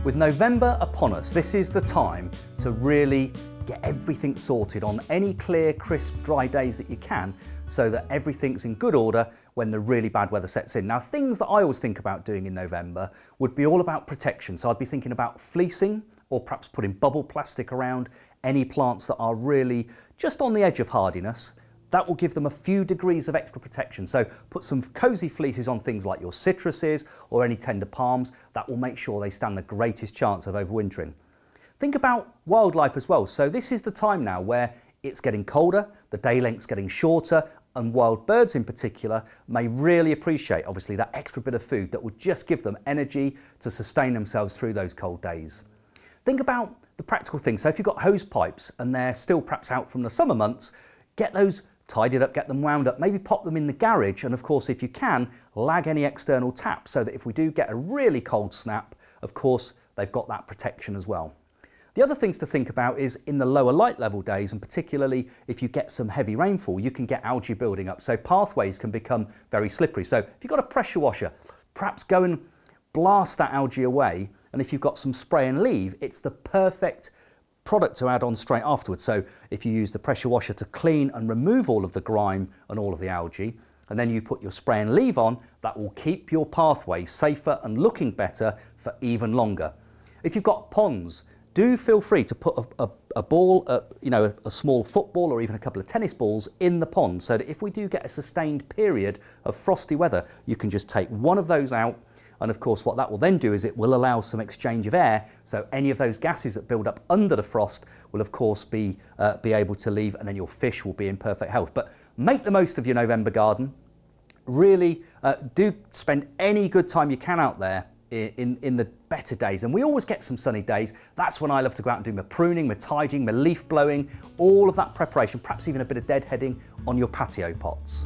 With November upon us, this is the time to really get everything sorted on any clear, crisp, dry days that you can, so that everything's in good order when the really bad weather sets in. Now, things that I always think about doing in November would be all about protection. So I'd be thinking about fleecing, or perhaps putting bubble plastic around any plants that are really just on the edge of hardiness. That will give them a few degrees of extra protection. So put some cosy fleeces on things like your citruses or any tender palms. That will make sure they stand the greatest chance of overwintering. Think about wildlife as well. So this is the time now where it's getting colder, the day length's getting shorter, and wild birds in particular may really appreciate, obviously, that extra bit of food that will just give them energy to sustain themselves through those cold days. Think about the practical things. So if you've got hose pipes and they're still perhaps out from the summer months, get those tidied up, get them wound up, maybe pop them in the garage, and of course, if you can, lag any external taps so that if we do get a really cold snap, of course, they've got that protection as well. The other things to think about is in the lower light level days, and particularly if you get some heavy rainfall, you can get algae building up. So pathways can become very slippery. So if you've got a pressure washer, perhaps go and blast that algae away. And if you've got some spray and leave, it's the perfect product to add on straight afterwards. So if you use the pressure washer to clean and remove all of the grime and all of the algae, and then you put your spray and leave on, that will keep your pathway safer and looking better for even longer. If you've got ponds, do feel free to put a ball, a small football or even a couple of tennis balls in the pond, so that if we do get a sustained period of frosty weather, you can just take one of those out. And of course, what that will then do is it will allow some exchange of air, so any of those gases that build up under the frost will of course be able to leave, and then your fish will be in perfect health. But make the most of your November garden. Really do spend any good time you can out there in the better days, and we always get some sunny days. That's when I love to go out and do my pruning, my tidying, my leaf blowing, all of that preparation, perhaps even a bit of deadheading on your patio pots.